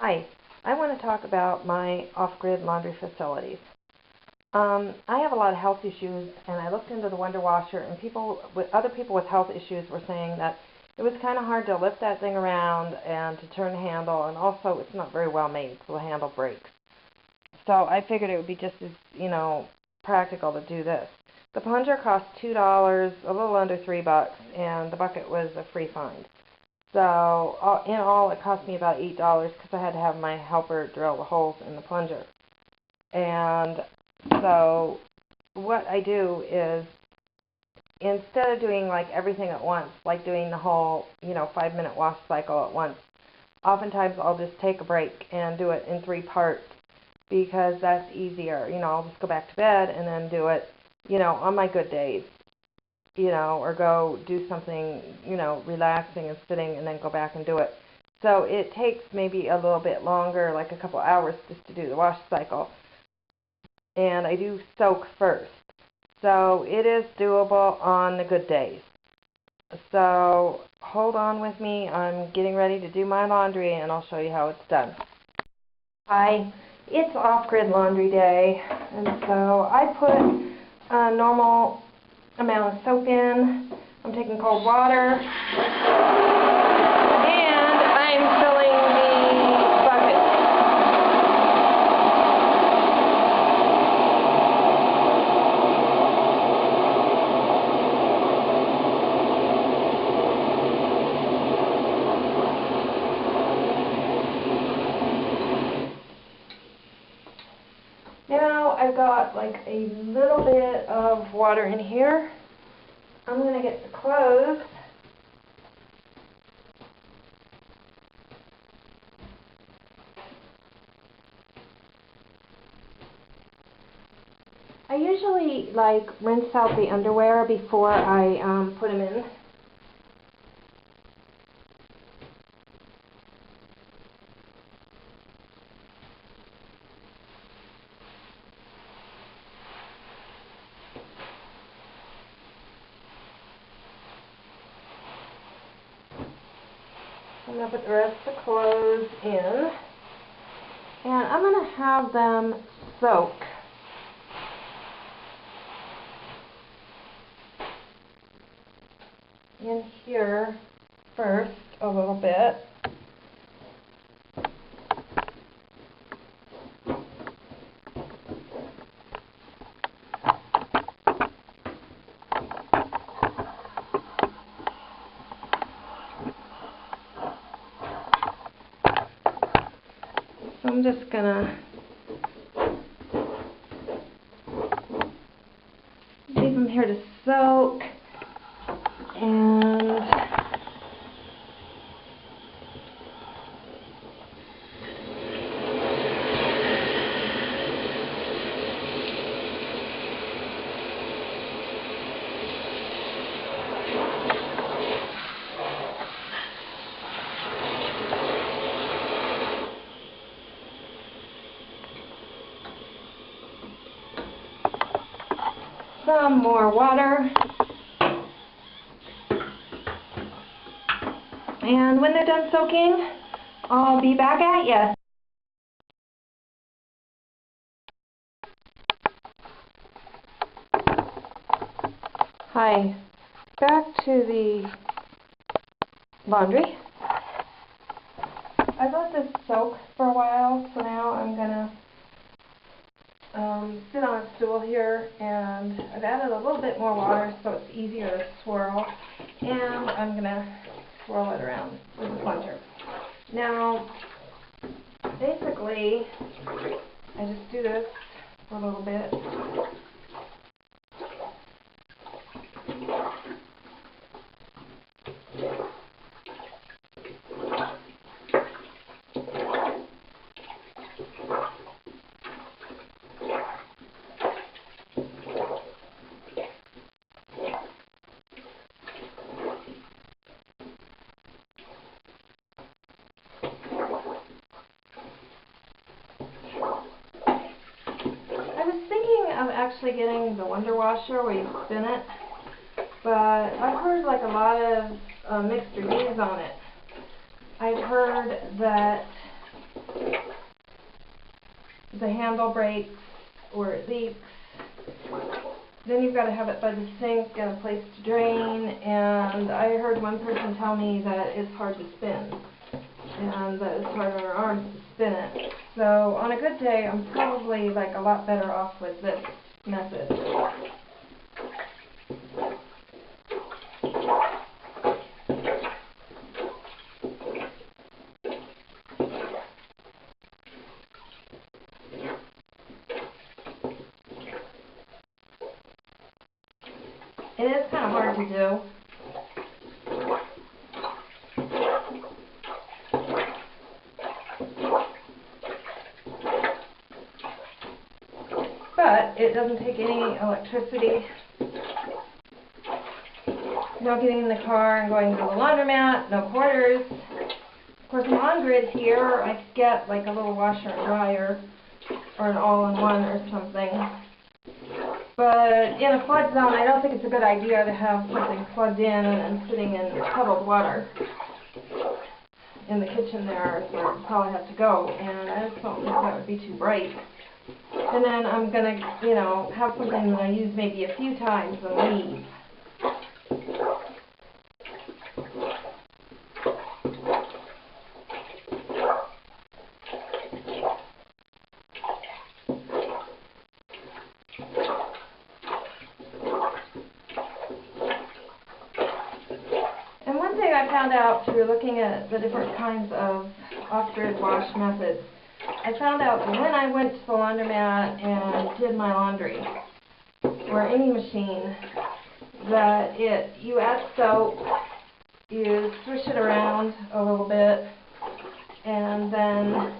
Hi, I want to talk about my off-grid laundry facilities. I have a lot of health issues, and I looked into the Wonder Washer, and other people with health issues were saying that it was kind of hard to lift that thing around and to turn the handle, and also it's not very well made, so the handle breaks. So I figured it would be just as, practical to do this. The plunger cost $2, a little under $3, and the bucket was a free find. So in all, it cost me about $8 because I had to have my helper drill the holes in the plunger. And so what I do is, instead of doing like everything at once, like doing the whole 5-minute wash cycle at once, oftentimes I'll just take a break and do it in 3 parts because that's easier. I'll just go back to bed and then do it on my good days. Or go do something, relaxing and sitting, and then go back and do it. So it takes maybe a little bit longer, like a couple hours, just to do the wash cycle. And I do soak first. So it is doable on the good days. So hold on with me. I'm getting ready to do my laundry, and I'll show you how it's done. Hi, it's off-grid laundry day, and so I put a normal amount of soap in. I'm taking cold water, and I'm filling the bucket. Now I've got like a little bit of water in here. I'm going to get the clothes. I usually rinse out the underwear before I put them in. I'm going to put the rest of the clothes in, and I'm going to have them soak. In here first a little bit. So I'm just gonna leave them here to soak, and some more water. And when they're done soaking, I'll be back at you. Hi, back to the laundry. I let this soak for a while, so now I'm gonna sit on a stool here, and I've added a little bit more water so it's easier to swirl, and I'm gonna swirl it around with the plunger. Now, basically, I just do this for a little bit. I'm actually getting the Wonder Washer where you spin it, but I've heard like a lot of mixed reviews on it. I've heard that the handle breaks or it leaks. Then you've got to have it by the sink and a place to drain, and I heard one person tell me that it's hard to spin, and that it's hard on her arms to spin it. So on a good day, I'm probably like a lot better off with this method. It is kind of hard to do. But it doesn't take any electricity. No getting in the car and going to the laundromat, no quarters. Of course, I'm on grid here. I could get like a little washer and dryer or an all-in-one or something. But in a flood zone, I don't think it's a good idea to have something plugged in and sitting in puddled water in the kitchen there, is where it probably has to go, and I just don't think that would be too bright. And then I'm going to, you know, have something that I use maybe a few times and leave. And one thing I found out through looking at the different kinds of off-grid wash methods, I found out that when I went to the laundromat and did my laundry, or any machine, that you add soap, you swish it around a little bit, and then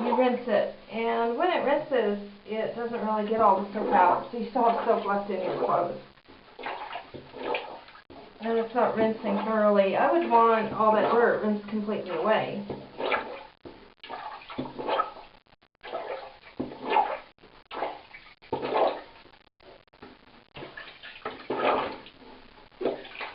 you rinse it. And when it rinses, it doesn't really get all the soap out, so you still have soap left in your clothes. And it's not rinsing thoroughly. I would want all that dirt rinsed completely away.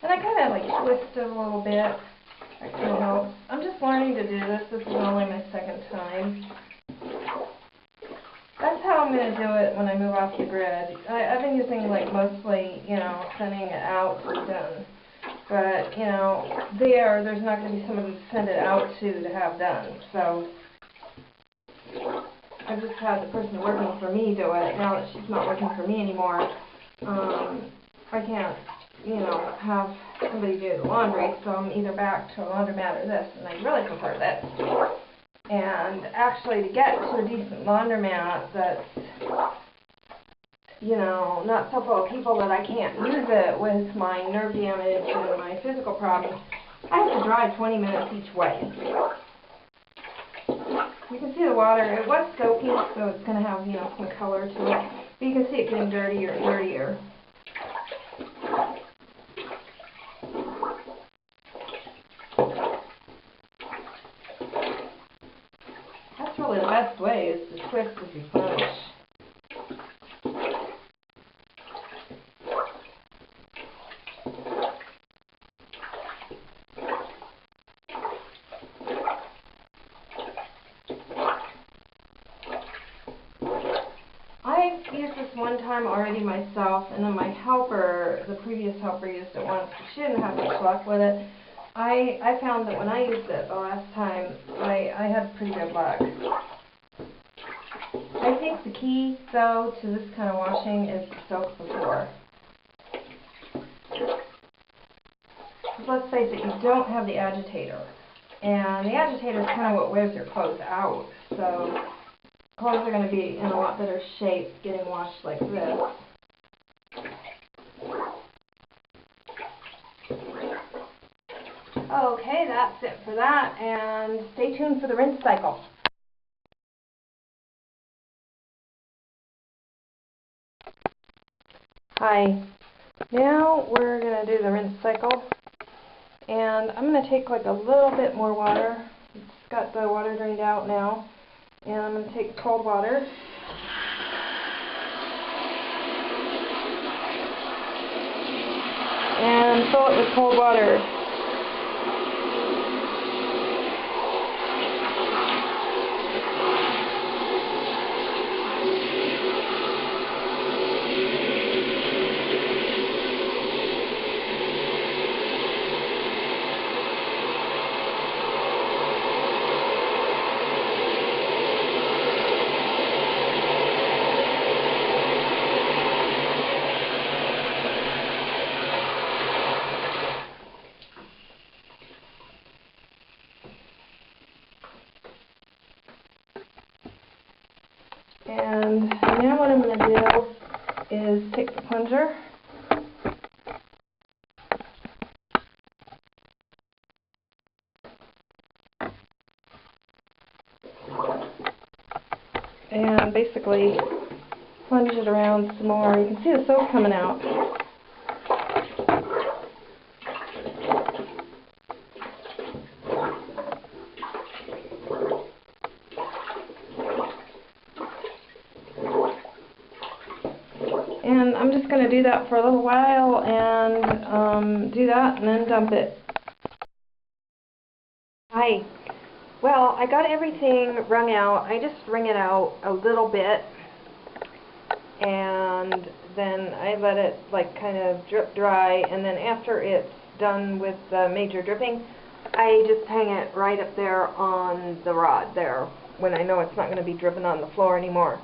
And I kind of like twist it a little bit. That kind of helps. I'm just learning to do this. This is only my second time. That's how I'm going to do it when I move off the grid. I've been using like mostly, you know, sending it out to be done. But, you know, there's not going to be someone to send it out to have done. So I've just had the person working for me do it. Now that she's not working for me anymore, I can't, you know, have somebody do the laundry. So I'm either back to a laundromat or this, and I really prefer this. And actually, to get to a decent laundromat that's, you know, not so full of people that I can't use it with my nerve damage and my physical problems, I have to drive 20 minutes each way. You can see the water. It was soaking, so it's going to have, you know, some color to it. But you can see it getting dirtier and dirtier. That's really the best way, is to twist as you finish. I've used this one time already myself, and then my helper, the previous helper, used it once. She didn't have much luck with it. I found that when I used it the last time, I had pretty good luck. I think the key, though, to this kind of washing is to soak the floor. Let's face it, you don't have the agitator. And the agitator is kind of what wears your clothes out. So clothes are going to be in a lot better shape getting washed like this. Okay, that's it for that, and stay tuned for the rinse cycle. Hi. Now we're going to do the rinse cycle, and I'm going to take like a little bit more water. It's got the water drained out now, and I'm going to take cold water. And fill it with cold water. is take the plunger and basically plunge it around some more. You can see the soap coming out. And I'm just going to do that for a little while and do that and then dump it. Hi. Well, I got everything wrung out. I just wring it out a little bit and then I let it like kind of drip dry, and then after it's done with the major dripping, I just hang it right up there on the rod there when I know it's not going to be dripping on the floor anymore.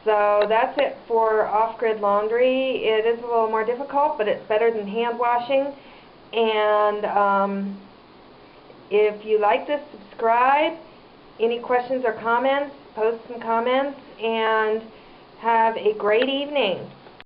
So that's it for off-grid laundry. It is a little more difficult, but it's better than hand washing. And if you like this, subscribe. Any questions or comments, post some comments, and have a great evening.